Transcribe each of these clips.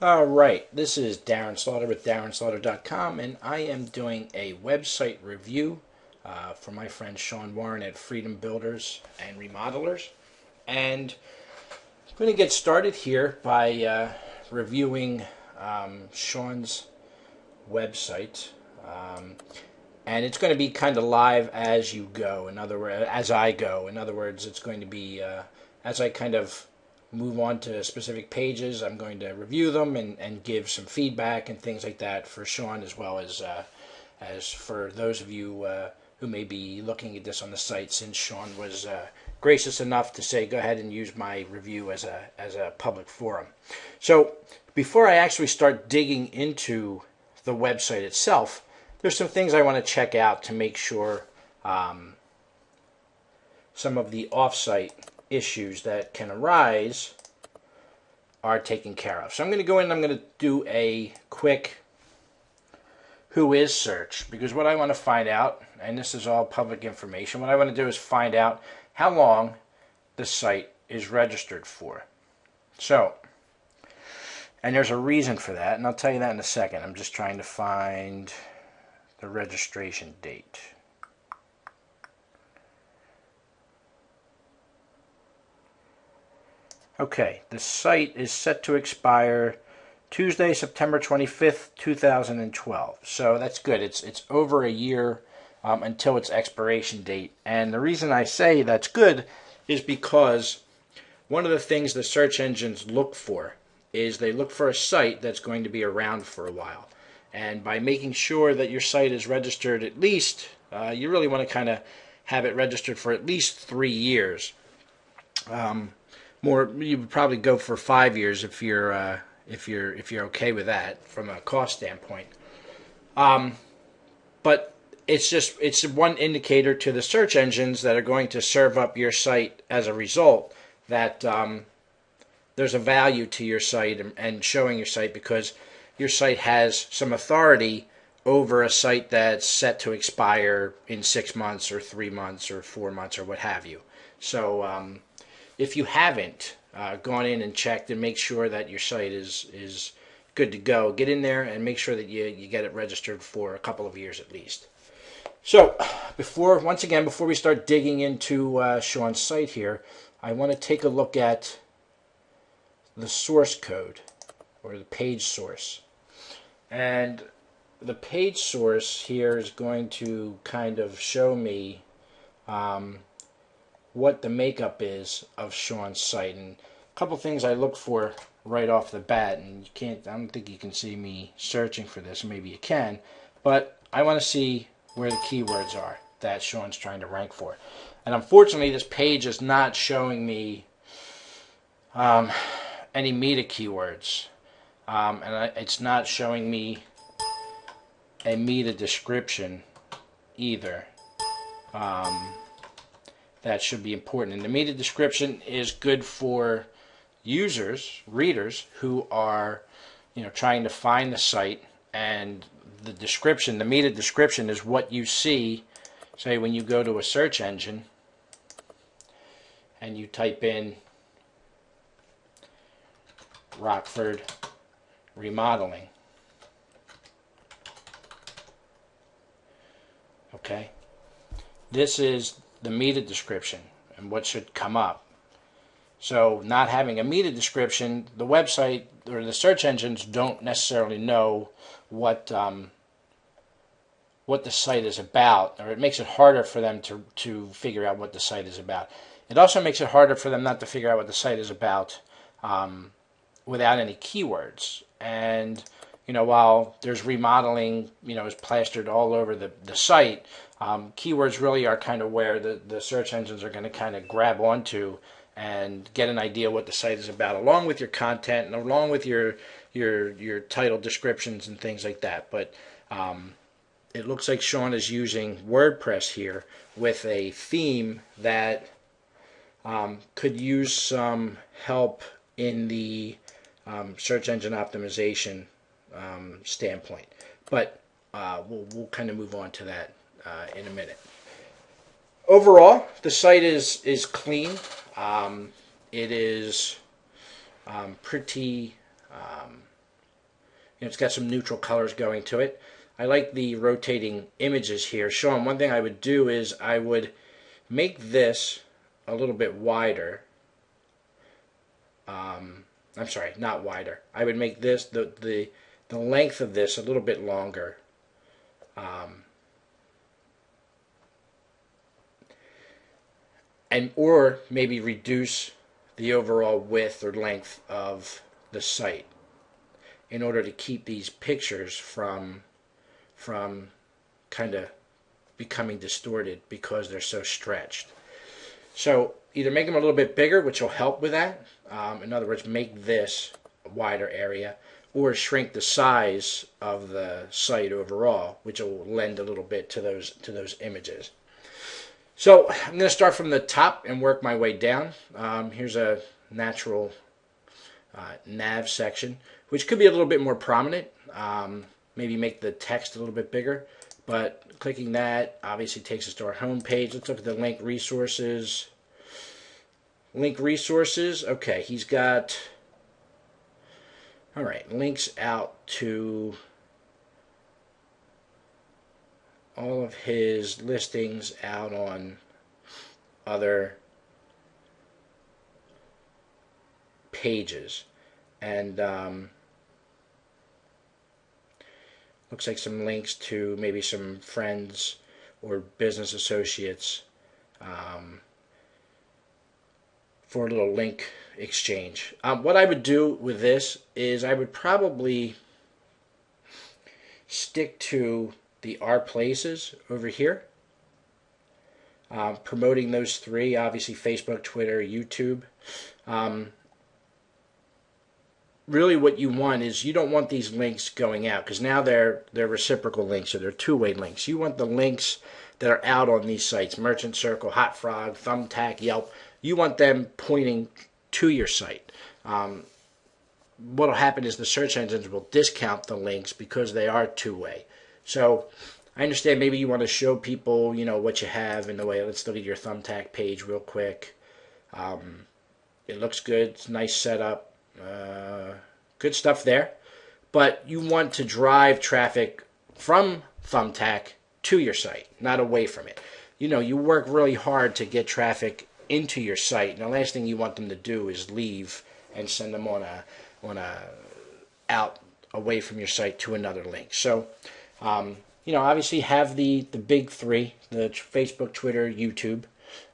All right, this is Darren Slaughter with DarrenSlaughter.com, and I am doing a website review for my friend Sean Warren at Freedom Builders and Remodelers. And I'm going to get started here by reviewing Sean's website. And it's going to be kind of live as you go. In other words, as I go. In other words, it's going to be as I kind of move on to specific pages. I'm going to review them and give some feedback and things like that for Sean, as well as for those of you who may be looking at this on the site, since Sean was gracious enough to say go ahead and use my review as a public forum. So before I actually start digging into the website itself, there's some things I want to check out to make sure some of the off-site issues that can arise are taken care of. So I'm going to go in and I'm going to do a quick who is search, because what I want to find out, and this is all public information, what I want to do is find out how long the site is registered for. So, and there's a reason for that, and I'll tell you that in a second. I'm just trying to find the registration date. Okay, the site is set to expire Tuesday, September 25th, 2012. So that's good. It's over a year until its expiration date. And the reason I say that's good is because one of the things the search engines look for is they look for a site that's going to be around for a while. And by making sure that your site is registered at least, you really want to kind of have it registered for at least 3 years. More, you would probably go for 5 years if you're okay with that from a cost standpoint. But it's one indicator to the search engines that are going to serve up your site as a result that there's a value to your site and showing your site, because your site has some authority over a site that's set to expire in 6 months or 3 months or 4 months or what have you. So if you haven't gone in and checked and make sure that your site is good to go, get in there and make sure that you get it registered for a couple of years at least. So before we start digging into Sean's site here, I want to take a look at the source code, or the page source. And the page source here is going to kind of show me what the makeup is of Sean's site. And a couple things I look for right off the bat, and I don't think you can see me searching for this, maybe you can, but I want to see where the keywords are that Sean's trying to rank for. And unfortunately this page is not showing me any meta keywords, and it's not showing me a meta description either. That should be important. And the meta description is good for users, readers, who are trying to find the site. And the description, the meta description, is what you see, say, when you go to a search engine and you type in Rockford remodeling. Okay, this is the meta description and what should come up. So not having a meta description, the website or the search engines don't necessarily know what the site is about, or it makes it harder for them to figure out what the site is about. It also makes it harder for them not to figure out what the site is about without any keywords. And while there's remodeling, is plastered all over the site, keywords really are kind of where the search engines are going to kind of grab onto and get an idea what the site is about, along with your content and along with your title descriptions and things like that. But it looks like Sean is using WordPress here with a theme that could use some help in the search engine optimization standpoint. But we'll kind of move on to that in a minute. Overall, the site is clean. It is pretty It's got some neutral colors going to it. I like the rotating images here. Sean, one thing I would do is I would make this a little bit wider. I'm sorry, not wider. I would make this the length of this a little bit longer. Or maybe reduce the overall width or length of the site in order to keep these pictures from kind of becoming distorted because they're so stretched. So either make them a little bit bigger, which will help with that. In other words, make this a wider area, or shrink the size of the site overall, which will lend a little bit to those images. So I'm going to start from the top and work my way down. Here's a natural nav section, which could be a little bit more prominent. Maybe make the text a little bit bigger. But clicking that obviously takes us to our home page. Let's look at the link resources. Link resources. Okay, he's got, all right, links out to all of his listings out on other pages. And looks like some links to maybe some friends or business associates for a little link exchange. What I would do with this is I would probably stick to the Our Places over here, promoting those three, obviously Facebook, Twitter, YouTube. Really what you want is you don't want these links going out, because now they're reciprocal links, or they're two-way links. You want the links that are out on these sites, Merchant Circle, Hot Frog, Thumbtack, Yelp. You want them pointing to your site. What will happen is the search engines will discount the links because they are two-way. So I understand maybe you want to show people, what you have in the way. Let's look at your Thumbtack page real quick. It looks good. It's a nice setup. Good stuff there. But you want to drive traffic from Thumbtack to your site, not away from it. You work really hard to get traffic into your site, and the last thing you want them to do is leave and send them on a out away from your site to another link. So obviously have the big three, the Facebook, Twitter, YouTube,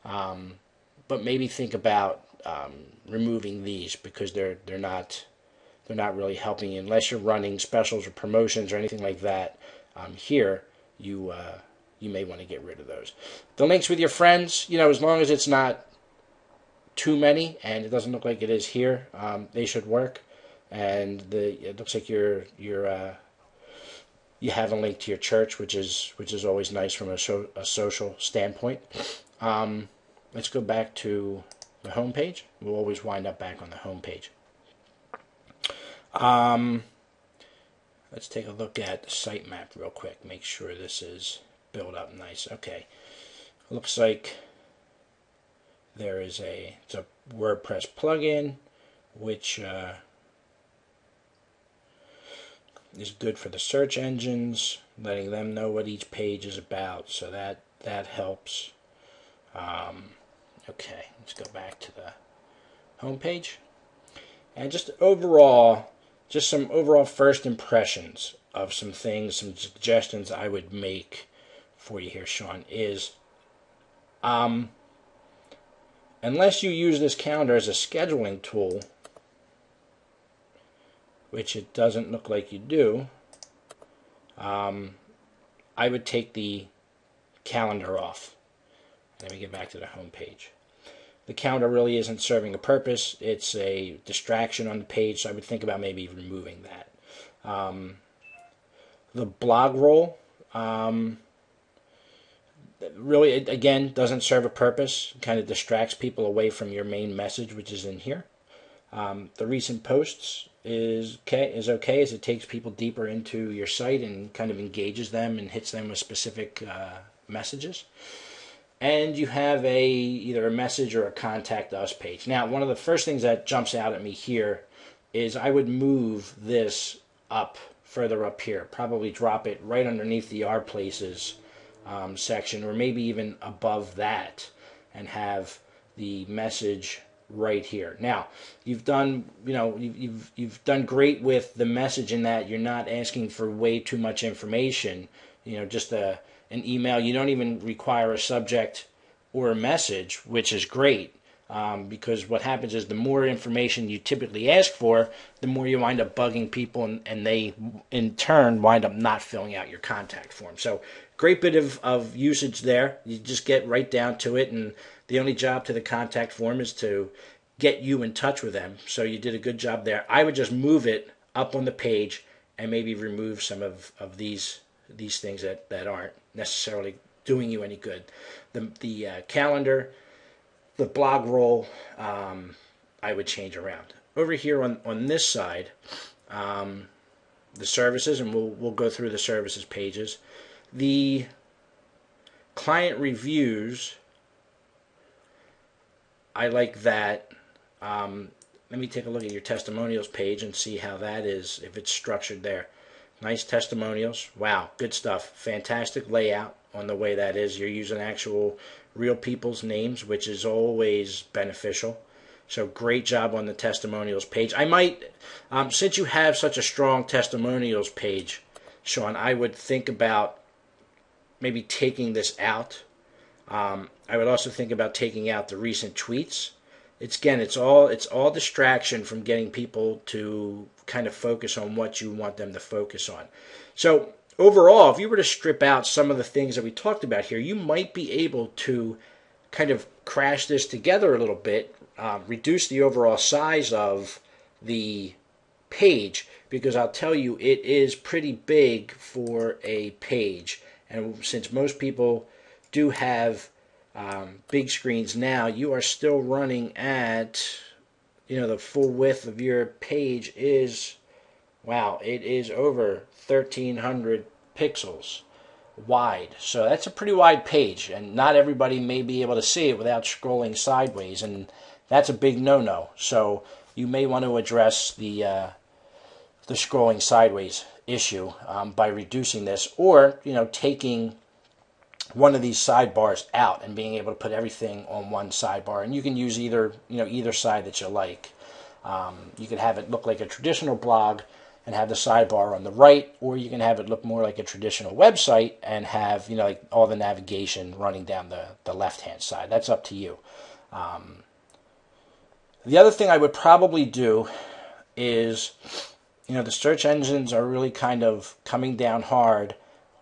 but maybe think about removing these, because they're not really helping you unless you're running specials or promotions or anything like that. Here you may want to get rid of those. The links with your friends, as long as it's not too many and it doesn't look like it is here, they should work. And it looks like you have a link to your church, which is always nice from a social standpoint. Let's go back to the home page. We'll always wind up back on the home page. Let's take a look at the sitemap real quick. Make sure this is built up nice. Okay. Looks like there is it's a WordPress plugin, which is good for the search engines, letting them know what each page is about. So that helps. Okay, let's go back to the home page. And just some overall first impressions of some things, some suggestions I would make for you here, Sean, is unless you use this calendar as a scheduling tool, which it doesn't look like you do, I would take the calendar off. Let me get back to the home page. The calendar really isn't serving a purpose. It's a distraction on the page, so I would think about maybe removing that. The blog roll really, again, doesn't serve a purpose. It kind of distracts people away from your main message, which is in here. The recent posts is okay as it takes people deeper into your site and kind of engages them and hits them with specific messages. And you have either a message or a contact us page. Now, one of the first things that jumps out at me here is I would move this up further up here. Probably drop it right underneath the Our Places section, or maybe even above that, and have the message right here. Now, you've done, you've done great with the message in that you're not asking for way too much information. Just an email. You don't even require a subject or a message, which is great. Because what happens is the more information you typically ask for, the more you wind up bugging people, and they in turn wind up not filling out your contact form. So great bit of usage there. You just get right down to it, and the only job to the contact form is to get you in touch with them. So you did a good job there. I would just move it up on the page and maybe remove some of these things that aren't necessarily doing you any good. The calendar, the blog roll, I would change around. Over here on this side, the services, and we'll go through the services pages. The client reviews, I like that. Let me take a look at your testimonials page and see how that is, if it's structured there. Nice testimonials. Wow, good stuff. Fantastic layout on the way that is. You're using actual real people's names, which is always beneficial. So great job on the testimonials page. I might, since you have such a strong testimonials page, Sean, I would think about maybe taking this out. I would also think about taking out the recent tweets. It's all distraction from getting people to kind of focus on what you want them to focus on. So overall, if you were to strip out some of the things that we talked about here, you might be able to kind of crash this together a little bit, reduce the overall size of the page, because I'll tell you, it is pretty big for a page. And since most people do have big screens now, you are still running at, the full width of your page is, wow, it is over 1,300 pixels wide. So that's a pretty wide page, and not everybody may be able to see it without scrolling sideways, and that's a big no-no. So you may want to address the scrolling sideways issue by reducing this, or taking one of these sidebars out and being able to put everything on one sidebar. And you can use either side that you like. You could have it look like a traditional blog and have the sidebar on the right, or you can have it look more like a traditional website and have like all the navigation running down the left-hand side. That's up to you. The other thing I would probably do is, the search engines are really kind of coming down hard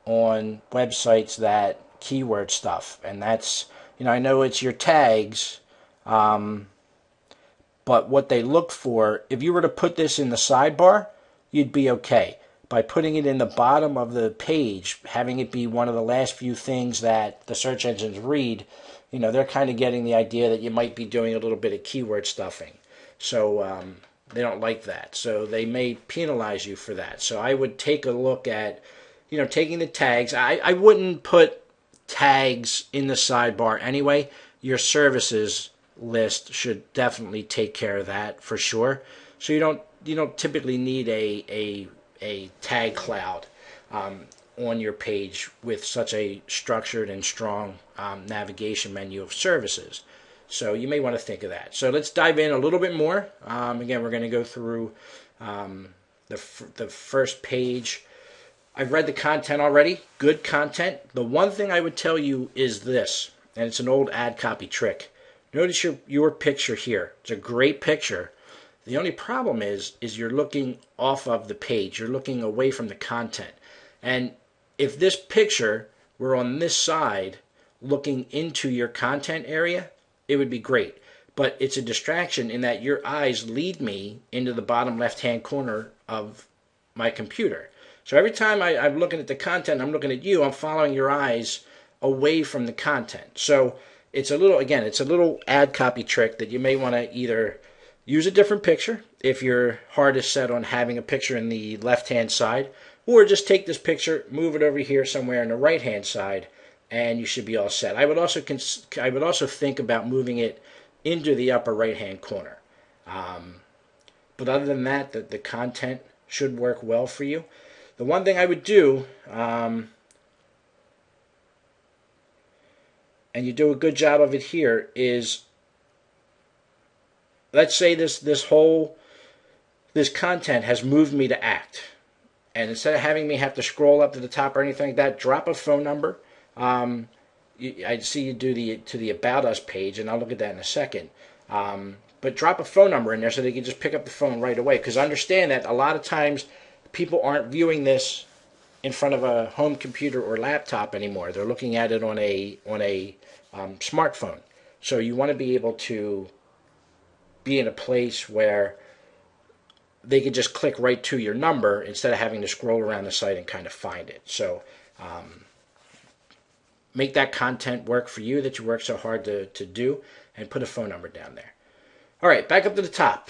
on websites that keyword stuff, and that's, I know it's your tags, but what they look for, if you were to put this in the sidebar, you'd be okay. By putting it in the bottom of the page, having it be one of the last few things that the search engines read, they're kind of getting the idea that you might be doing a little bit of keyword stuffing. So they don't like that. So they may penalize you for that. So I would take a look at, taking the tags. I wouldn't put tags in the sidebar anyway. Your services list should definitely take care of that for sure. So you don't typically need a tag cloud on your page with such a structured and strong navigation menu of services. So you may want to think of that. So let's dive in a little bit more. Again, we're going to go through the first page. I've read the content already. Good content. The one thing I would tell you is this, and it's an old ad copy trick. Notice your picture here. It's a great picture. The only problem is you're looking off of the page. You're looking away from the content. And if this picture were on this side looking into your content area, it would be great. But it's a distraction in that your eyes lead me into the bottom left-hand corner of my computer. So every time I'm looking at the content, I'm looking at you, I'm following your eyes away from the content. So it's a little ad copy trick that you may want to either use a different picture if your heart is set on having a picture in the left-hand side, or just take this picture, move it over here somewhere in the right-hand side, and you should be all set. I would also think about moving it into the upper right-hand corner. But other than that, the content should work well for you. the one thing I would do, and you do a good job of it here, is let's say this content has moved me to act. And instead of having me have to scroll up to the top or anything like that, drop a phone number. I see you do the About Us page, and I'll look at that in a second. But drop a phone number in there so they can just pick up the phone right away. Because understand that a lot of times people aren't viewing this in front of a home computer or laptop anymore. They're looking at it on a smartphone. So you want to be able to be in a place where they can just click right to your number instead of having to scroll around the site and kind of find it. So make that content work for you that you work so hard to do, and put a phone number down there. All right, back up to the top.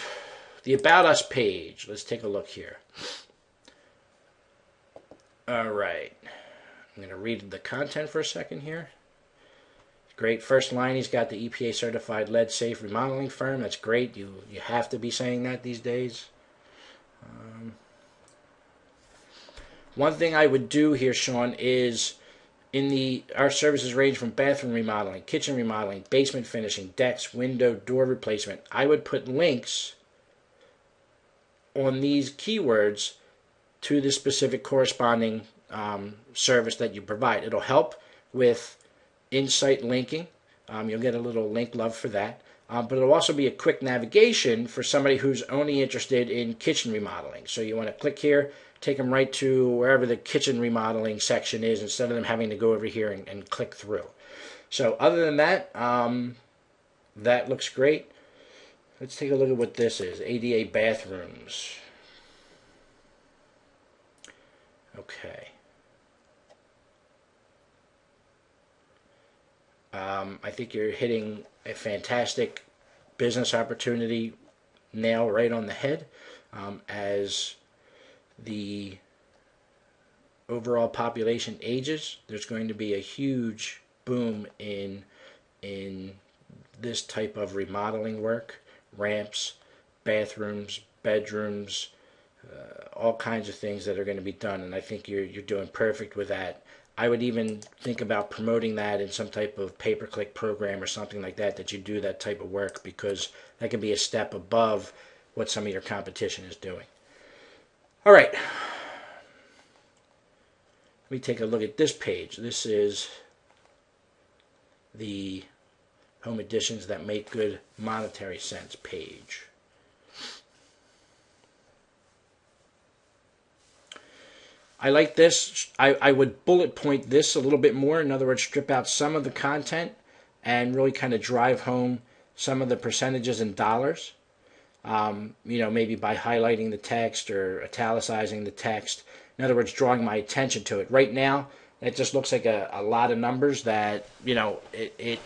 The About Us page. Let's take a look here. All right. I'm going to read the content for a second here. Great. First line, he's got the EPA certified lead safe remodeling firm. That's great. You have to be saying that these days. One thing I would do here, Sean, is our services range from bathroom remodeling, kitchen remodeling, basement finishing, decks, window, door replacement. I would put links on these keywords to the specific corresponding service that you provide. It'll help with in-site linking. You'll get a little link love for that. But it'll also be a quick navigation for somebody who's only interested in kitchen remodeling. So you want to click here, take them right to wherever the kitchen remodeling section is, instead of them having to go over here and click through. So other than that, that looks great. Let's take a look at what this is. ADA bathrooms. Okay. I think you're hitting a fantastic business opportunity nail right on the head. As the overall population ages, there's going to be a huge boom in this type of remodeling work. Ramps, bathrooms, bedrooms, all kinds of things that are going to be done, and I think you're doing perfect with that. I would even think about promoting that in some type of pay-per-click program or something like that, that you do that type of work, because that can be a step above what some of your competition is doing. All right. Let me take a look at this page. This is the Home Additions That Make Good Monetary Sense page. I like this. I would bullet point this a little bit more. In other words, strip out some of the content and really kind of drive home some of the percentages in dollars. Maybe by highlighting the text or italicizing the text. In other words, drawing my attention to it. Right now, it just looks like a lot of numbers that, it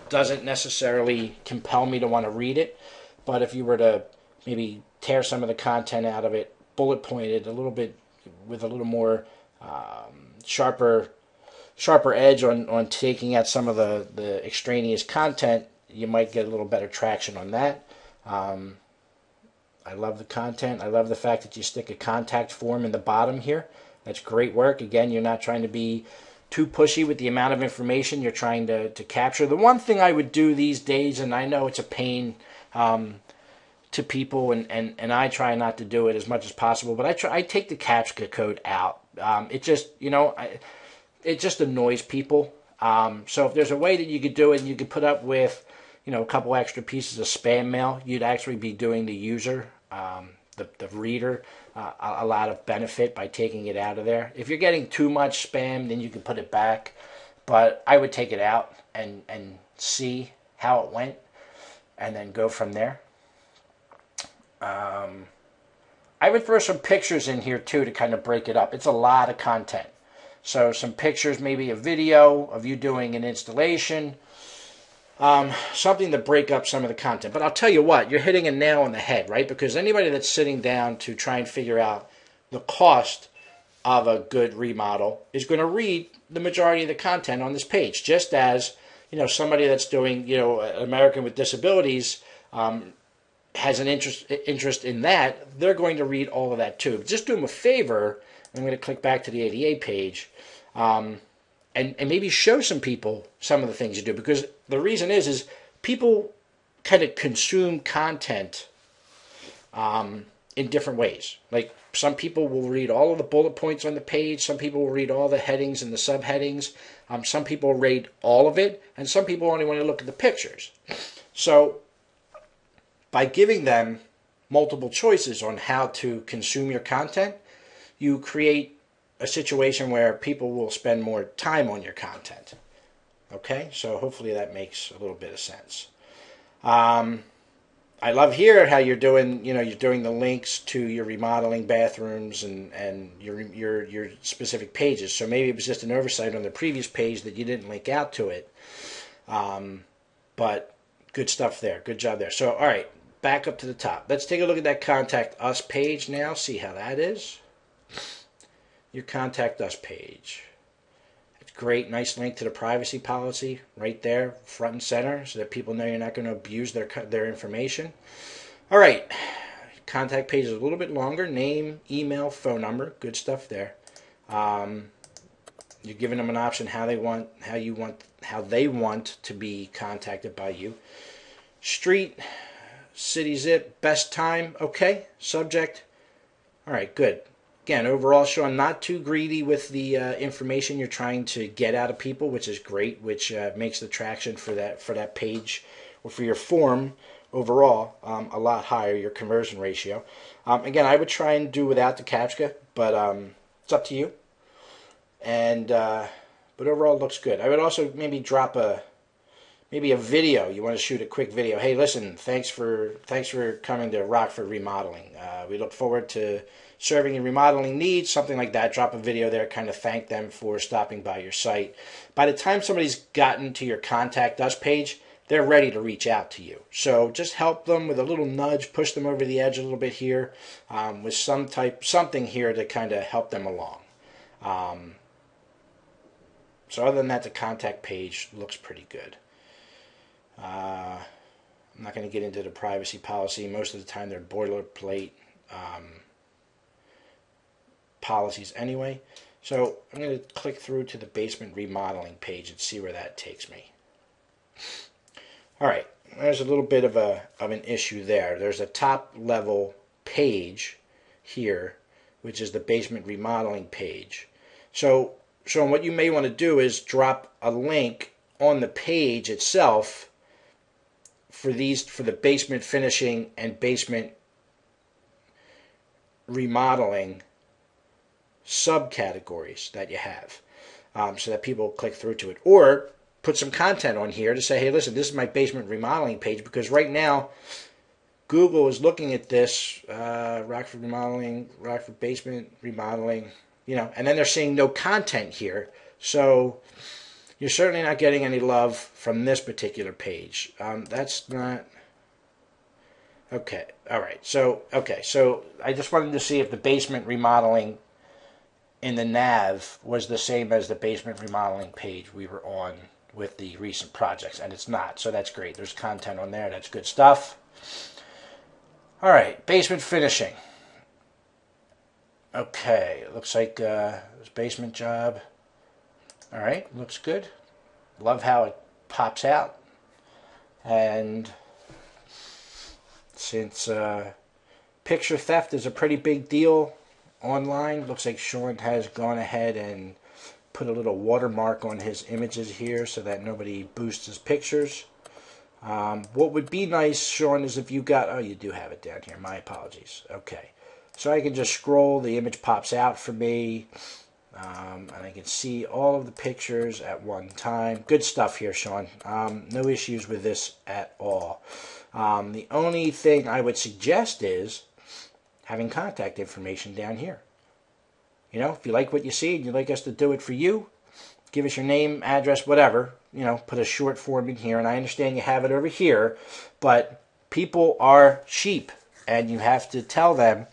doesn't necessarily compel me to want to read it. But if you were to maybe tear some of the content out of it, bullet point it a little bit with a little more sharper edge on taking out some of the extraneous content, you might get a little better traction on that. I love the content. I love the fact that you stick a contact form in the bottom here. That's great work. Again, you're not trying to be too pushy with the amount of information you're trying to capture. The one thing I would do these days, and I know it's a pain to people, and I try not to do it as much as possible, but I take the CAPTCHA code out. It just, it just annoys people. So if there's a way that you could do it and you could put up with, a couple extra pieces of spam mail, you'd actually be doing the user, the reader, a lot of benefit by taking it out of there. If you're getting too much spam, then you can put it back. But I would take it out and see how it went and then go from there. I would throw some pictures in here too to kind of break it up. It's a lot of content. So some pictures, maybe a video of you doing an installation, something to break up some of the content. But I'll tell you what, you're hitting a nail on the head, right? Because anybody that's sitting down to try and figure out the cost of a good remodel is going to read the majority of the content on this page. Just as, somebody that's doing, American with Disabilities, has an interest in that, they're going to read all of that too. Just do them a favor. I'm going to click back to the ADA page, and maybe show some people some of the things you do, because the reason is people kind of consume content in different ways. Like some people will read all of the bullet points on the page, some people will read all the headings and the subheadings, some people read all of it, and some people only want to look at the pictures. So by giving them multiple choices on how to consume your content, you create a situation where people will spend more time on your content. Okay, so hopefully that makes a little bit of sense. I love here how you're doing, you're doing the links to your remodeling bathrooms and your specific pages. So maybe it was just an oversight on the previous page that you didn't link out to it. But good stuff there. Good job there. So, all right, back up to the top. Let's take a look at that Contact Us page now, see how that is. Your Contact Us page. It's great. Nice link to the privacy policy right there, front and center, so that people know you're not going to abuse their information. All right. Contact page is a little bit longer. Name, email, phone number. Good stuff there. You're giving them an option how they want to be contacted by you. Street, city, zip, best time. Okay. Subject. All right. Good. Again, overall, Sean, not too greedy with the information you're trying to get out of people, which is great, which makes the traction for that page or for your form overall a lot higher, your conversion ratio. Again, I would try and do without the CAPTCHA, but it's up to you. And but overall, it looks good. I would also maybe drop a video. You want to shoot a quick video. Hey, listen, thanks for coming to Rockford Remodeling. We look forward to serving your remodeling needs, something like that. Drop a video there, kind of thank them for stopping by your site. By the time somebody's gotten to your Contact Us page, they're ready to reach out to you. So just help them with a little nudge, push them over the edge a little bit here, with something here to kind of help them along. So other than that, the contact page looks pretty good. I'm not going to get into the privacy policy. Most of the time they're boilerplate policies anyway. So I'm going to click through to the basement remodeling page and see where that takes me. All right, there's a little bit of an issue there. There's a top level page here, which is the basement remodeling page. So what you may want to do is drop a link on the page itself for the basement finishing and basement remodeling subcategories that you have, so that people click through to it. Or put some content on here to say, hey, listen, this is my basement remodeling page, because right now Google is looking at this, Rockford Remodeling, Rockford Basement Remodeling, and then they're seeing no content here. So you're certainly not getting any love from this particular page. That's not... Okay, all right. So I just wanted to see if the basement remodeling in the nav was the same as the basement remodeling page we were on with the recent projects, and it's not. So that's great. There's content on there. That's good stuff. All right, basement finishing. Okay, it looks like this basement job. All right, looks good. Love how it pops out. And since picture theft is a pretty big deal online, looks like Sean has gone ahead and put a little watermark on his images here so that nobody boosts his pictures. What would be nice, Sean, is if you got... Oh, you do have it down here. My apologies. Okay. So I can just scroll. The image pops out for me. And I can see all of the pictures at one time. Good stuff here, Sean. No issues with this at all. The only thing I would suggest is having contact information down here. If you like what you see and you'd like us to do it for you, give us your name, address, whatever. Put a short form in here. And I understand you have it over here, but people are sheep, and you have to tell them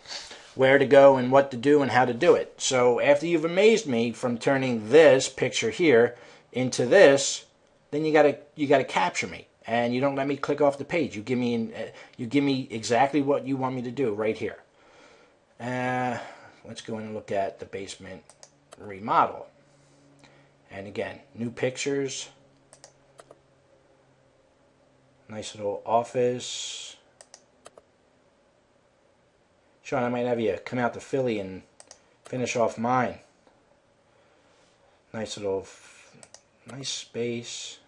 where to go and what to do and how to do it. So after you've amazed me from turning this picture here into this, then you gotta capture me. and you don't let me click off the page. You give me exactly what you want me to do right here. Let's go in and look at the basement remodel. And again, new pictures. Nice little office. Sean, I might have you come out to Philly and finish off mine. Nice space.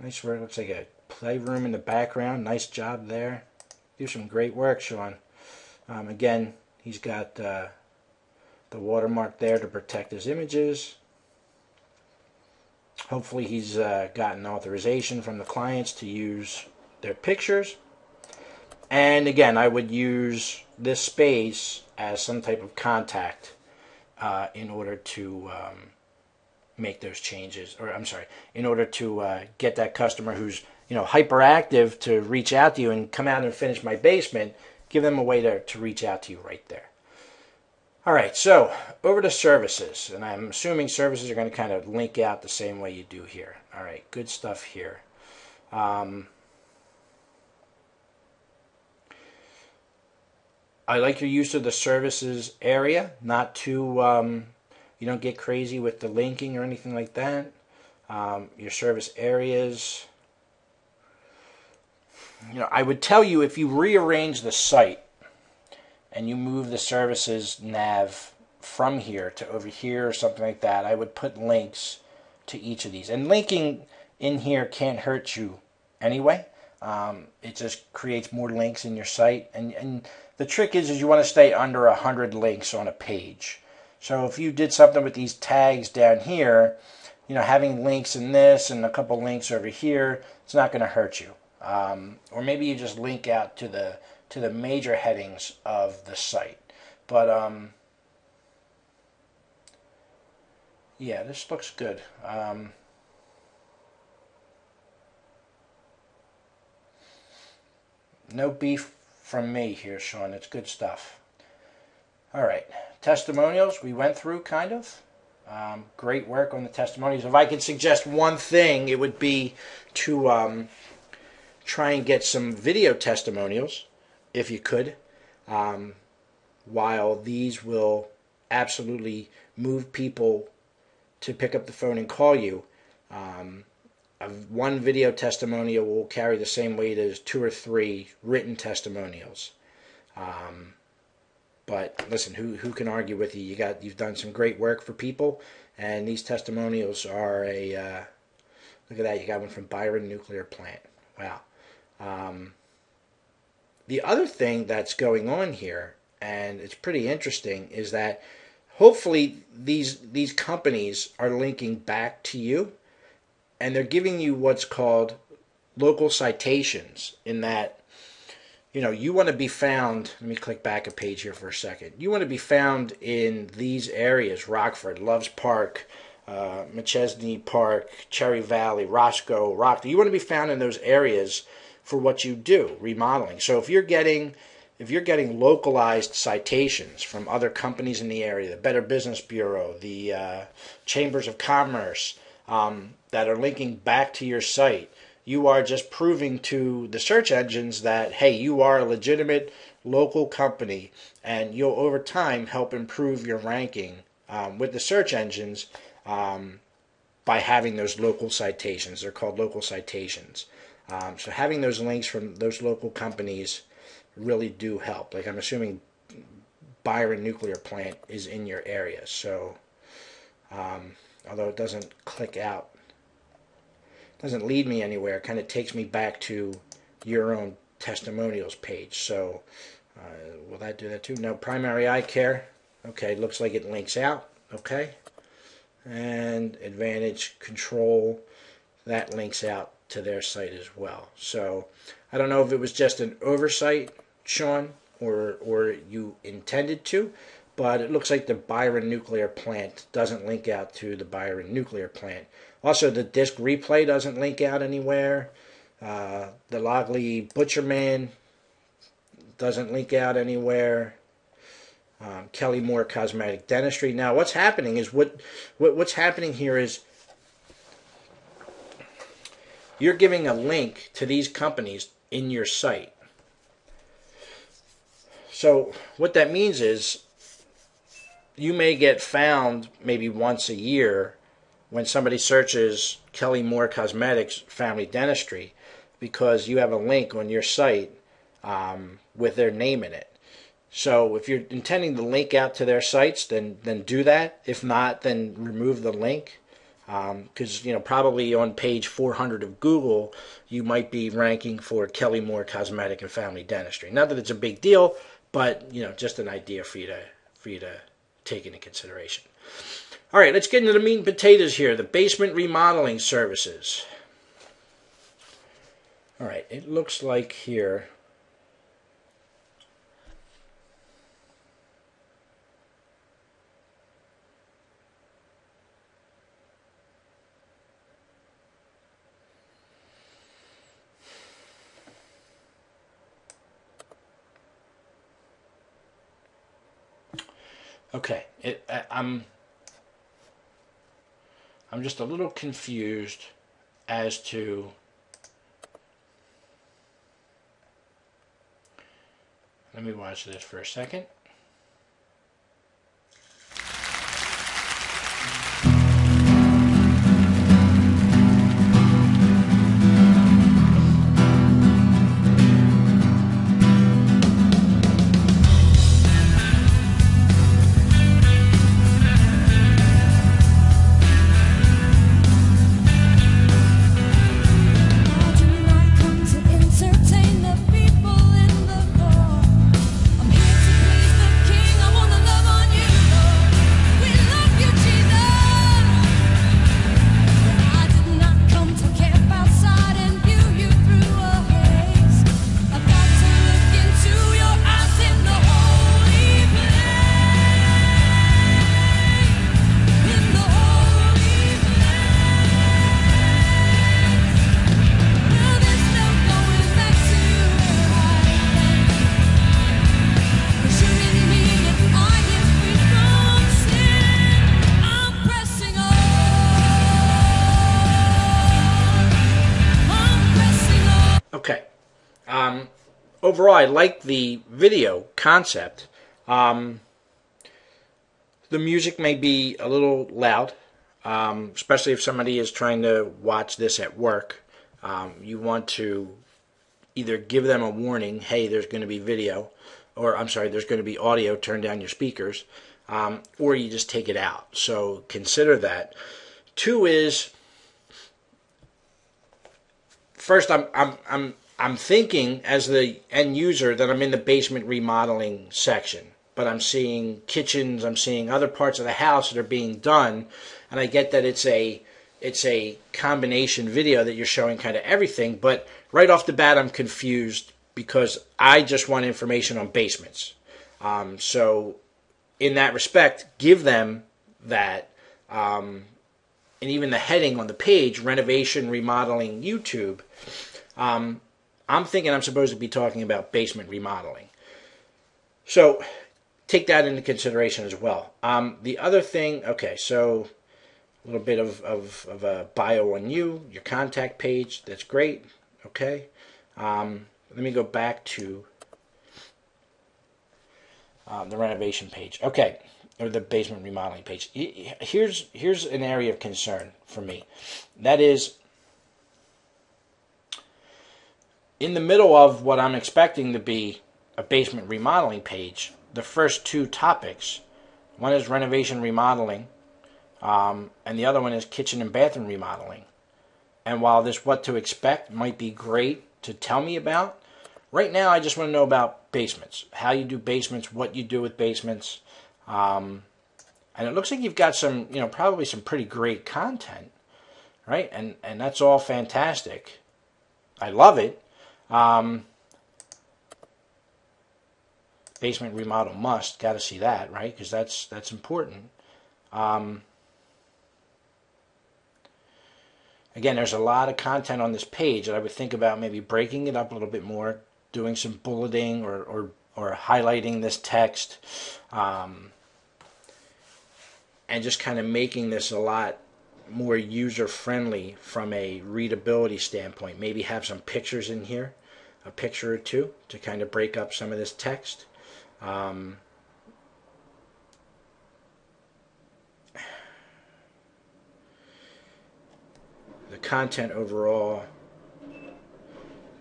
Nice work. Looks like a playroom in the background. Nice job there. Do some great work, Sean. Again, he's got the watermark there to protect his images. Hopefully he's gotten authorization from the clients to use their pictures. And again, I would use this space as some type of contact in order to make those changes, or I'm sorry, in order to get that customer who's hyperactive to reach out to you and come out and finish my basement. Give them a way to reach out to you right there. All right, so over to services, and I'm assuming services are going to kind of link out the same way you do here. All right, good stuff here. I like your use of the services area, not too, you don't get crazy with the linking or anything like that. Your service areas, I would tell you if you rearrange the site and you move the services nav from here to over here or something like that, I would put links to each of these. And linking in here can't hurt you anyway. It just creates more links in your site. And the trick is you want to stay under 100 links on a page. So if you did something with these tags down here, having links in this and a couple links over here, it's not going to hurt you. Or maybe you just link out to the major headings of the site. But yeah, this looks good. No beef from me here, Sean. It's good stuff. All right, testimonials we went through kind of. Great work on the testimonials. If I could suggest one thing, it would be to try and get some video testimonials, if you could. While these will absolutely move people to pick up the phone and call you, one video testimonial will carry the same weight as 2 or 3 written testimonials. But listen, who can argue with you? You've done some great work for people, and these testimonials are look at that. You got one from Byron Nuclear Plant. Wow. The other thing that's going on here, and it's pretty interesting, is that hopefully these companies are linking back to you, and they're giving you what's called local citations, in that you want to be found. Let me click back a page here for a second. You want to be found in these areas: Rockford, Loves Park, McChesney Park, Cherry Valley, Roscoe, Rockdale. You want to be found in those areas for what you do, remodeling. So if you're getting localized citations from other companies in the area, the Better Business Bureau, the Chambers of Commerce, that are linking back to your site, you are just proving to the search engines that, hey, you are a legitimate local company, and you'll over time help improve your ranking with the search engines by having those local citations. They're called local citations. So having those links from those local companies really do help. Like, I'm assuming Byron Nuclear Plant is in your area. So although it doesn't click out, doesn't lead me anywhere, it kind of takes me back to your own testimonials page. So will that do that too? No. Primary Eye Care. Okay, looks like it links out. Okay. And Advantage Control, that links out to their site as well. So I don't know if it was just an oversight, Sean, or you intended to, but it looks like the Byron Nuclear Plant doesn't link out to the Byron Nuclear Plant. Also, the disc replay doesn't link out anywhere. The Logley Butcherman doesn't link out anywhere. Kelly Moore Cosmetic Dentistry. Now, what's happening is what's happening here is you're giving a link to these companies in your site. So what that means is you may get found maybe once a year when somebody searches Kelly Moore Cosmetics Family Dentistry because you have a link on your site with their name in it. So if you're intending to link out to their sites, then do that. If not, then remove the link. Because probably on page 400 of Google, you might be ranking for Kelly Moore Cosmetic and Family Dentistry. Not that it's a big deal, but just an idea for you to take into consideration. All right, let's get into the meat and potatoes here. The basement remodeling services. All right, it looks like here. Okay, I'm just a little confused as to let me watch this for a second. Okay. Overall, I like the video concept. The music may be a little loud, especially if somebody is trying to watch this at work. You want to either give them a warning, hey, there's going to be video, or I'm sorry, there's going to be audio, turn down your speakers, or you just take it out. So consider that. Two is, first, I'm thinking as the end user that I'm in the basement remodeling section, but I'm seeing kitchens, I'm seeing other parts of the house that are being done, and I get that it's a combination video that you're showing kind of everything, but right off the bat I'm confused because I just want information on basements. So in that respect, give them that, and even the heading on the page, renovation, remodeling, YouTube. I'm thinking I'm supposed to be talking about basement remodeling. So take that into consideration as well. The other thing, okay, so a little bit of a bio on you, your contact page, that's great, okay. Let me go back to the renovation page, okay, or the basement remodeling page. Here's an area of concern for me. That is, in the middle of what I'm expecting to be a basement remodeling page, the first two topics, one is renovation remodeling, and the other one is kitchen and bathroom remodeling. And while this what to expect might be great to tell me about, right now I just want to know about basements, how you do basements, what you do with basements, and it looks like you've got some, probably some pretty great content, right? And that's all fantastic. I love it. Basement remodel must, got to see that, right? Because that's important. Again, there's a lot of content on this page that I would think about maybe breaking it up a little bit more, doing some bulleting or highlighting this text, and just kind of making this a lot more user-friendly from a readability standpoint. Maybe have some pictures in here, a picture or two, to kind of break up some of this text. The content overall,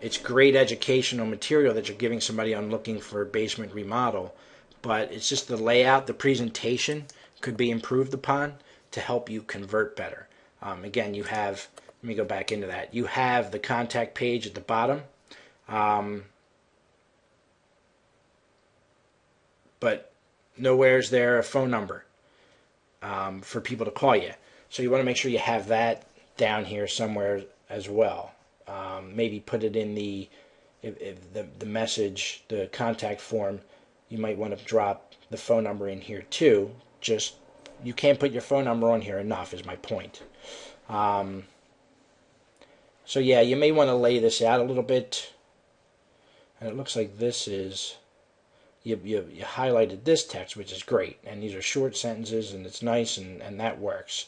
it's great educational material that you're giving somebody on looking for a basement remodel, but it's just the layout, the presentation could be improved upon to help you convert better. Again, you have, let me go back into that. You have the contact page at the bottom, but nowhere is there a phone number for people to call you. So you want to make sure you have that down here somewhere as well. Maybe put it in the the message, the contact form. You might want to drop the phone number in here too. Just, you can't put your phone number on here enough is my point. So yeah, you may want to lay this out a little bit. And it looks like this is, you highlighted this text, which is great. And these are short sentences, and it's nice, and that works.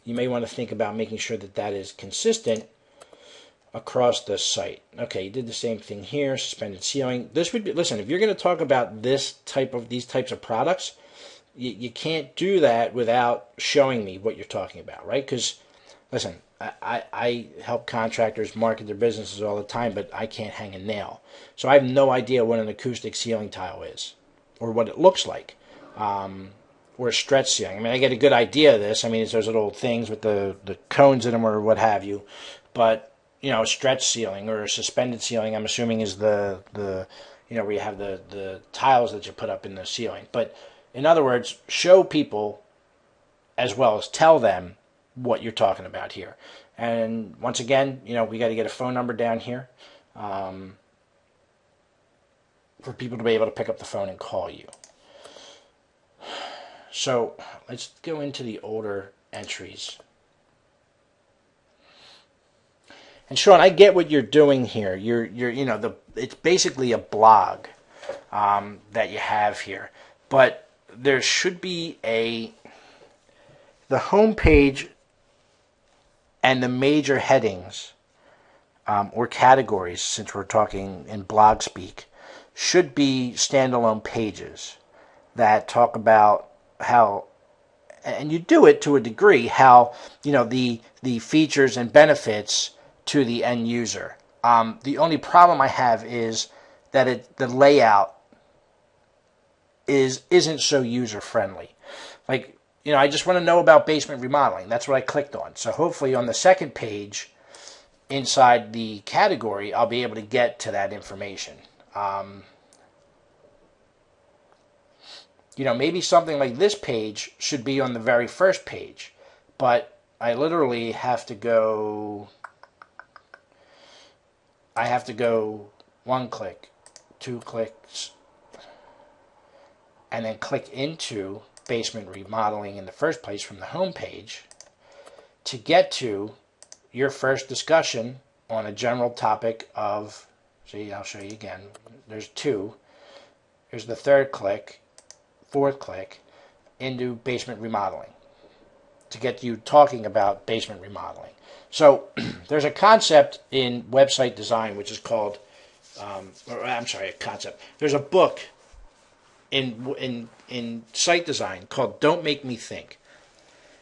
You may want to think about making sure that that is consistent across the site. Okay, you did the same thing here, suspended ceiling. This would be, listen, if you're going to talk about these types of products, you can't do that without showing me what you're talking about, right? Because, listen, I help contractors market their businesses all the time, but I can't hang a nail. So I have no idea what an acoustic ceiling tile is, or what it looks like, or a stretch ceiling. I mean, I get a good idea of this. I mean, it's those little things with the cones in them or what have you. But, you know, a stretch ceiling or a suspended ceiling, I'm assuming, is the you know, where you have the tiles that you put up in the ceiling. But in other words, show people as well as tell them what you're talking about here. And once again, you know, we got to get a phone number down here for people to be able to pick up the phone and call you. So let's go into the older entries. And Sean, I get what you're doing here. You're you know, it's basically a blog that you have here, but there should be the home page and the major headings or categories, since we're talking in blog speak, should be standalone pages that talk about how, and you do it to a degree, how, you know, the features and benefits to the end user. The only problem I have is that the layout isn't so user friendly. Like, you know, I just want to know about basement remodeling. That's what I clicked on. So hopefully on the second page inside the category, I'll be able to get to that information. You know, maybe something like this page should be on the very first page, but I literally have to go, one click, 2 clicks, and then click into basement remodeling in the first place from the home page to get to your first discussion on a general topic of, see, I'll show you again. There's 2. Here's the 3rd click, 4th click into basement remodeling to get you talking about basement remodeling. So there's a concept in website design which is called, a concept. There's a book in site design called Don't Make Me Think.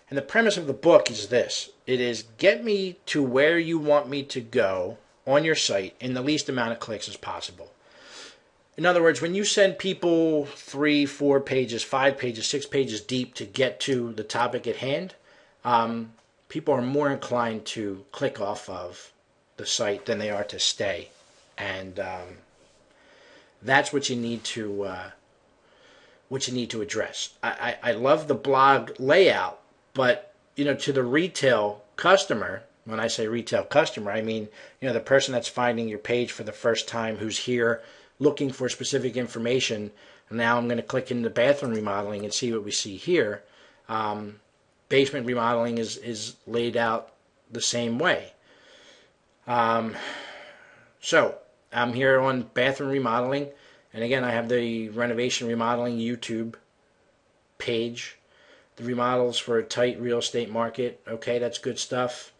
And the premise of the book is this. It is, get me to where you want me to go on your site in the least amount of clicks as possible. In other words, when you send people 3, 4 pages, 5 pages, 6 pages deep to get to the topic at hand, people are more inclined to click off of the site than they are to stay. And that's what you need to address. I love the blog layout, but, you know, to the retail customer, when I say retail customer, I mean, you know, the person that's finding your page for the first time, who's here looking for specific information. And now I'm going to click into bathroom remodeling and see what we see here. Basement remodeling is laid out the same way. So I'm here on bathroom remodeling, and again, I have the renovation remodeling YouTube page. the remodels for a tight real estate market. Okay, that's good stuff.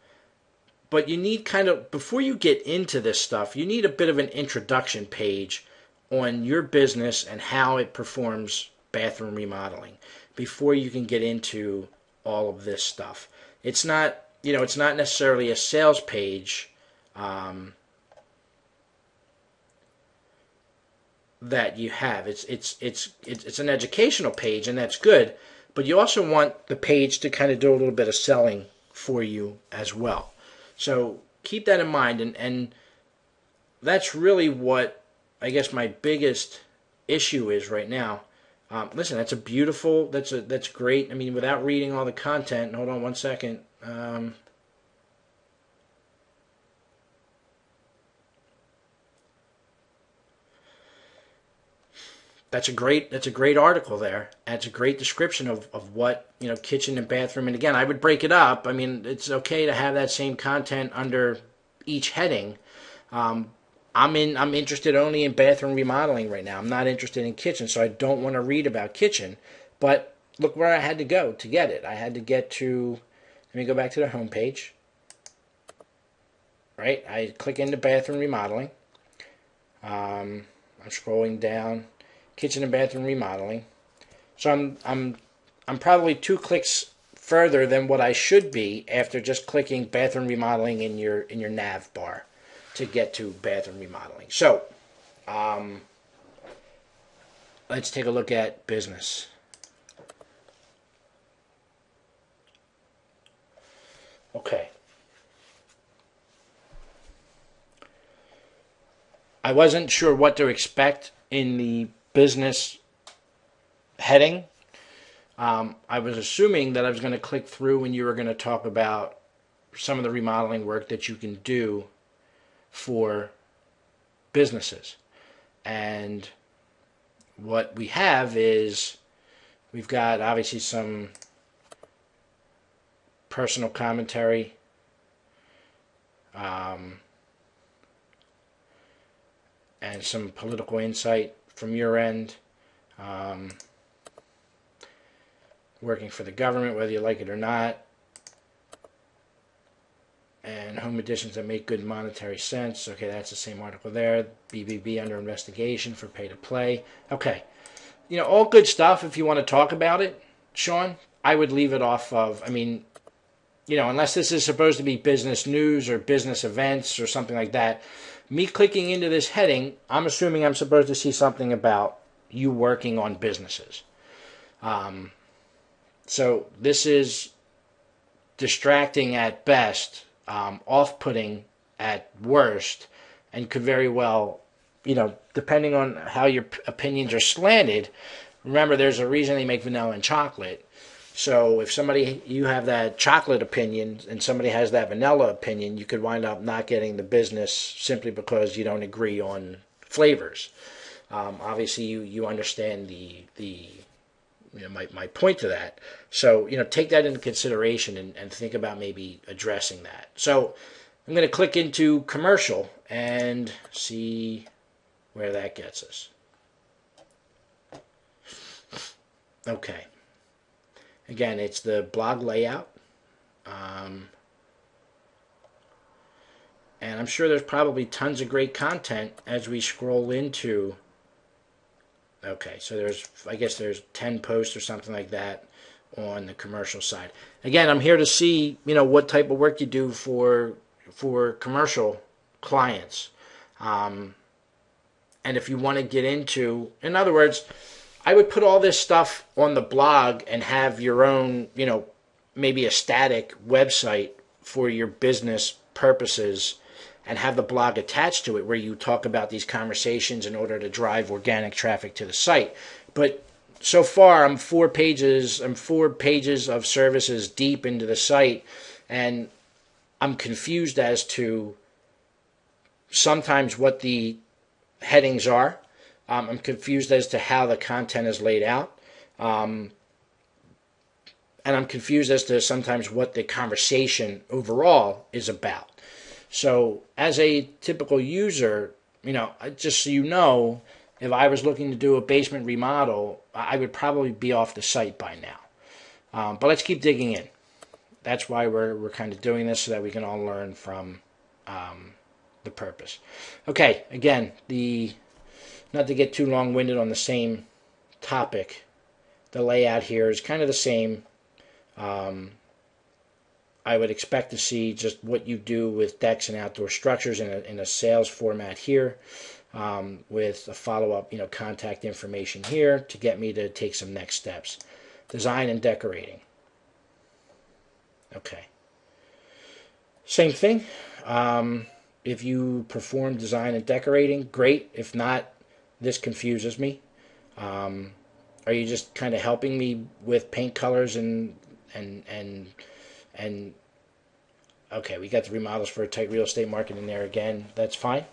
But you need kind of, before you get into this stuff, you need a bit of an introduction page on your business and how it performs bathroom remodeling before you can get into all of this stuff. It's not, it's not necessarily a sales page that you have. It's an educational page, and that's good. But you also want the page to kind of do a little bit of selling for you as well. So keep that in mind, and that's really what I guess my biggest issue is right now. Listen, that's that's great. I mean, without reading all the content, hold on one second. That's a great article there. And it's a great description of what, kitchen and bathroom. And again, I would break it up. I mean, it's okay to have that same content under each heading. I'm interested only in bathroom remodeling right now. I'm not interested in kitchen, so I don't want to read about kitchen. But look where I had to go to get it. I had to get to, let me go back to the home page. Right? I click into bathroom remodeling. I'm scrolling down. Kitchen and bathroom remodeling. So I'm probably 2 clicks further than what I should be after just clicking bathroom remodeling in your nav bar to get to bathroom remodeling. So let's take a look at business. Okay. I wasn't sure what to expect in the business heading. I was assuming that I was going to click through and you were going to talk about some of the remodeling work that you can do for businesses. And what we have is we've got obviously some personal commentary, and some political insight from your end, working for the government, whether you like it or not, and home additions that make good monetary sense. Okay, that's the same article there. BBB under investigation for pay to play. Okay, all good stuff. If you want to talk about it, Sean, I would leave it off of, I mean, unless this is supposed to be business news or business events or something like that. Me clicking into this heading, I'm assuming I'm supposed to see something about you working on businesses. So this is distracting at best, off-putting at worst, and could very well, depending on how your opinions are slanted, remember there's a reason they make vanilla and chocolate. So if you have that chocolate opinion and somebody has that vanilla opinion, you could wind up not getting the business simply because you don't agree on flavors. Obviously, you understand my point to that. So take that into consideration and think about maybe addressing that. So I'm going to click into commercial and see where that gets us. Okay. Again, it's the blog layout. And I'm sure there's probably tons of great content as we scroll into. Okay, so I guess there's 10 posts or something like that on the commercial side. Again, I'm here to see, what type of work you do for commercial clients. And if you want to get into, in other words, I would put all this stuff on the blog and have your own, maybe a static website for your business purposes and have the blog attached to it where you talk about these conversations in order to drive organic traffic to the site. But so far, I'm 4 pages of services deep into the site, and I'm confused as to sometimes what the headings are. I'm confused as to how the content is laid out. And I'm confused as to sometimes what the conversation overall is about. So as a typical user, just so if I was looking to do a basement remodel, I would probably be off the site by now. But let's keep digging in. That's why we're kind of doing this, so that we can all learn from the purpose. Okay, again, not to get too long-winded on the same topic, the layout here is kind of the same. I would expect to see just what you do with decks and outdoor structures in a sales format here, with a follow-up, contact information here to get me to take some next steps. Design and decorating. Okay. Same thing. If you perform design and decorating, great. If not, this confuses me. Are you just kind of helping me with paint colors and okay, we got the remodels for a tight real estate market in there again. That's fine.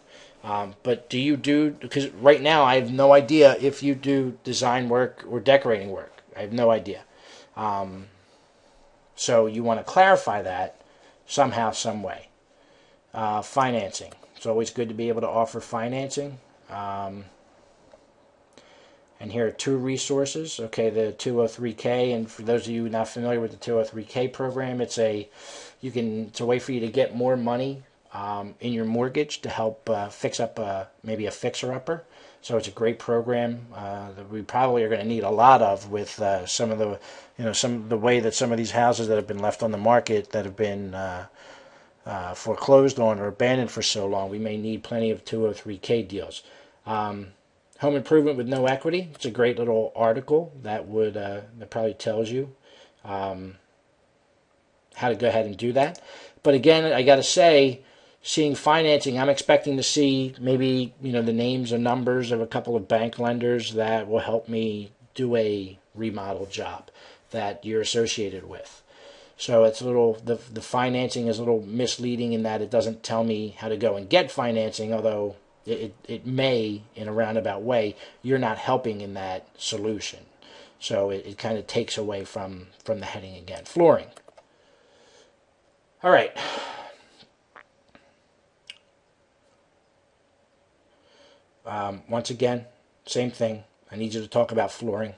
But do you do, because right now I have no idea if you do design work or decorating work. I have no idea. So you want to clarify that somehow, some way. Financing. It's always good to be able to offer financing. And here are two resources. Okay, the 203K, and for those of you not familiar with the 203K program, it's a way for you to get more money in your mortgage to help fix up maybe a fixer-upper. So it's a great program that we probably are going to need a lot of with some of the way that some of these houses that have been left on the market that have been foreclosed on or abandoned for so long. We may need plenty of 203K deals. Home improvement with no equity. It's a great little article that probably tells you how to go ahead and do that. But again, I got to say, seeing financing, I'm expecting to see maybe the names and numbers of a couple of bank lenders that will help me do a remodel job that you're associated with. So it's the financing is a little misleading in that it doesn't tell me how to go and get financing, although it may, in a roundabout way, you're not helping in that solution. So it kind of takes away from the heading again. Flooring. All right. Once again, same thing. I need you to talk about flooring.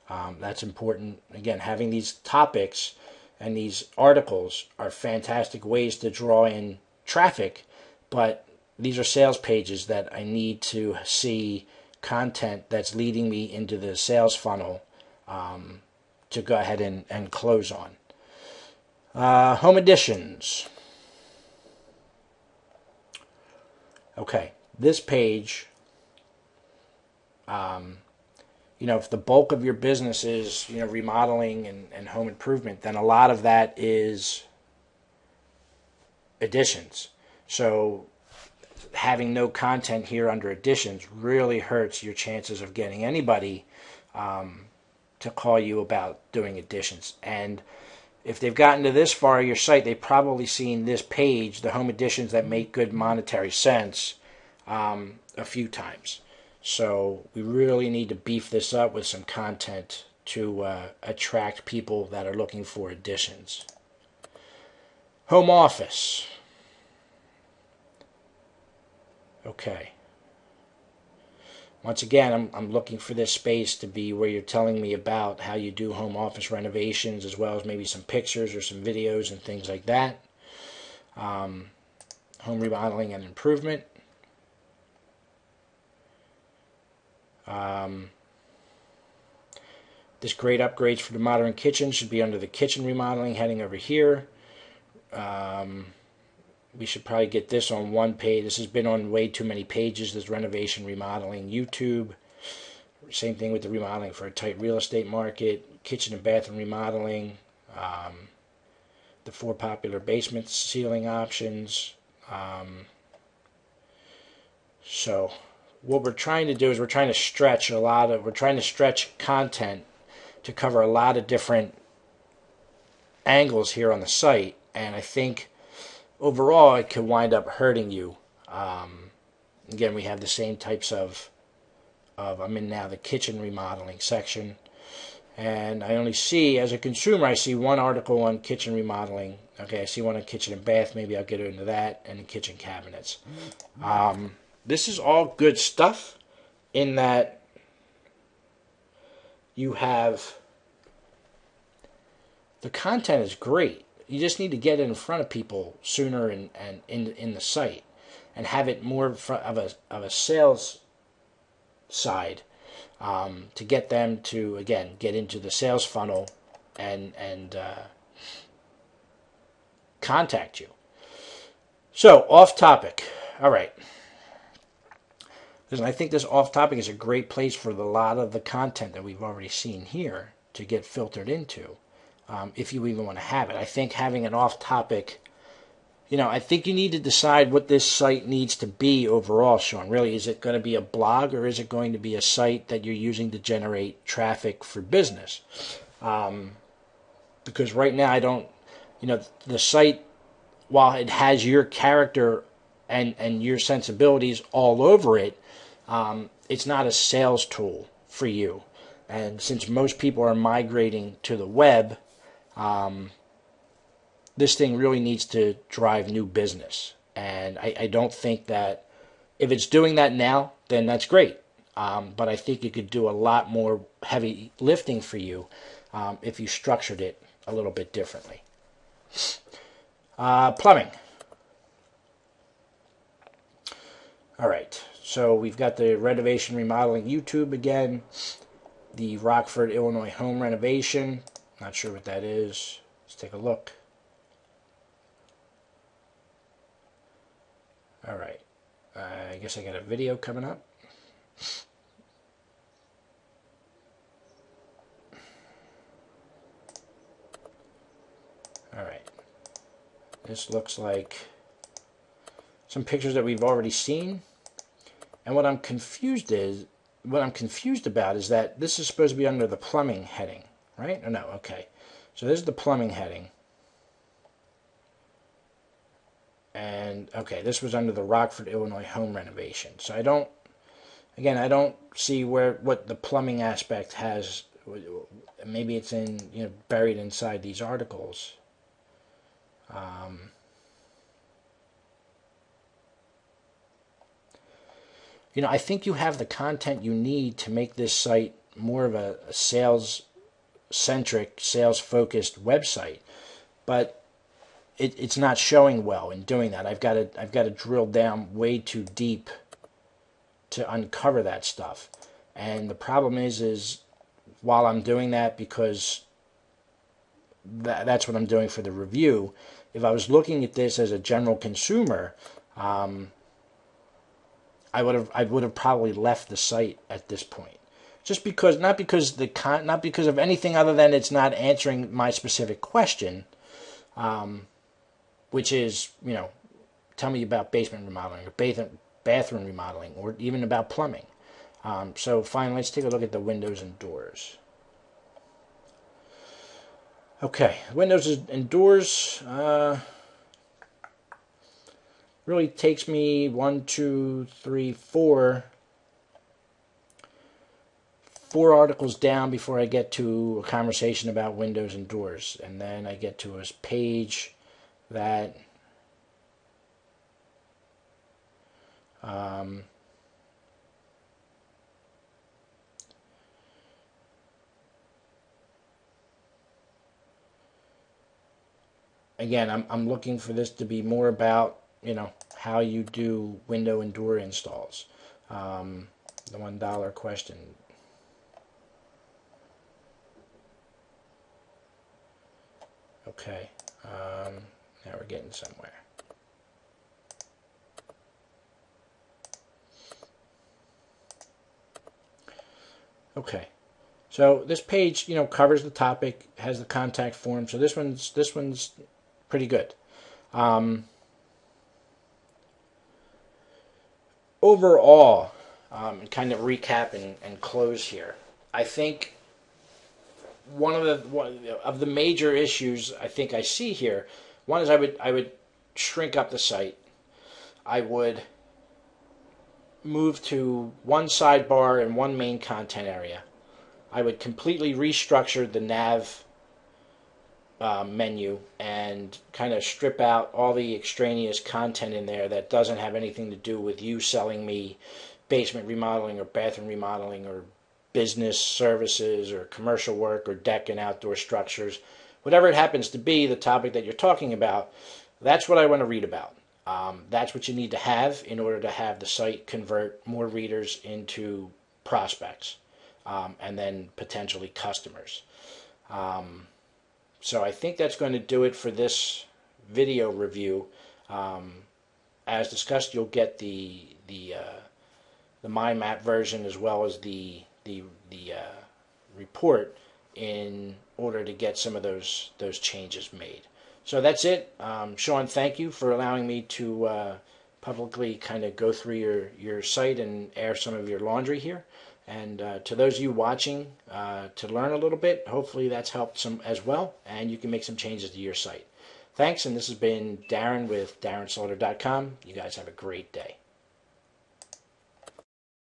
That's important. Again, having these topics and these articles are fantastic ways to draw in traffic, but these are sales pages that I need to see content that's leading me into the sales funnel to go ahead and close on. Home additions. Okay, this page, if the bulk of your business is, remodeling and home improvement, then a lot of that is additions. So having no content here under additions really hurts your chances of getting anybody to call you about doing additions. And if they've gotten to this far your site, they've probably seen this page, the home additions that make good monetary sense, a few times. So we really need to beef this up with some content to attract people that are looking for additions. Home office. Okay. Once again, I'm looking for this space to be where you're telling me about how you do home office renovations, as well as maybe some pictures or some videos and things like that. Home remodeling and improvement. This great upgrades for the modern kitchen should be under the kitchen remodeling heading over here. We should probably get this on one page. This has been on way too many pages, this renovation remodeling YouTube. Same thing with the remodeling for a tight real estate market. Kitchen and bathroom remodeling. The 4 popular basement ceiling options. So what we're trying to do is we're trying to stretch content to cover a lot of different angles here on the site, and I think overall it could wind up hurting you. Again, we have the same types of I'm in now the kitchen remodeling section, and I only see, as a consumer, I see one article on kitchen remodeling. Okay, I see one on kitchen and bath. Maybe I'll get into that, and the kitchen cabinets. This is all good stuff in that you have the content is great. You just need to get it in front of people sooner and in the site, and have it more of a sales side, to get them to, again, get into the sales funnel and contact you. So, off topic. All right. Listen, I think this off topic is a great place for a lot of the content that we've already seen here to get filtered into, if you even want to have it. I think having an off topic, I think you need to decide what this site needs to be overall, Sean. Really, is it going to be a blog, or is it going to be a site that you're using to generate traffic for business? Because right now I don't, the site, while it has your character and your sensibilities all over it, it's not a sales tool for you. And since most people are migrating to the web, this thing really needs to drive new business. And I don't think that if it's doing that now, then that's great. But I think it could do a lot more heavy lifting for you if you structured it a little bit differently. Plumbing. All right, so we've got the renovation remodeling YouTube again, the Rockford, Illinois home renovation. Not sure what that is. Let's take a look. All right, I guess I got a video coming up. All right, this looks like some pictures that we've already seen. And what I'm confused about is that this is supposed to be under the plumbing heading, right? Or no, okay. So this is the plumbing heading. And okay, this was under the Rockford, Illinois home renovation. So I don't see what the plumbing aspect has. Maybe it's buried inside these articles. I think you have the content you need to make this site more of a sales-centric, sales-focused website, but it's not showing well in doing that. I've got to drill down way too deep to uncover that stuff, and the problem is while I'm doing that, because that's what I'm doing for the review. If I was looking at this as a general consumer, I would have probably left the site at this point, just because not because of anything other than it's not answering my specific question, which is tell me about basement remodeling or bathroom remodeling, or even about plumbing. So finally, let's take a look at the windows and doors. Okay, windows and doors. Really takes me 1, 2, 3, 4 articles down before I get to a conversation about windows and doors, and then I get to a page that again, I'm looking for this to be more about how you do window and door installs. The $1 question. Okay, now we're getting somewhere. Okay, so this page covers the topic, has the contact form. So this one's pretty good. Overall, kind of recap and close here, I think one of the major issues I think I see here, one is I would shrink up the site. I would move to one sidebar and one main content area. I would completely restructure the nav menu and kind of strip out all the extraneous content in there that doesn't have anything to do with you selling me basement remodeling or bathroom remodeling or business services or commercial work or deck and outdoor structures. whatever it happens to be, the topic that you're talking about, that's what I want to read about. That's what you need to have in order to have the site convert more readers into prospects, and then potentially customers. So I think that's going to do it for this video review. As discussed, you'll get the mind map version as well as the report in order to get some of those changes made. So that's it. Sean, thank you for allowing me to publicly kind of go through your site and air some of your laundry here. And to those of you watching to learn a little bit, hopefully that's helped some as well, and you can make some changes to your site. Thanks, and this has been Darren with DarrenSlaughter.com. You guys have a great day.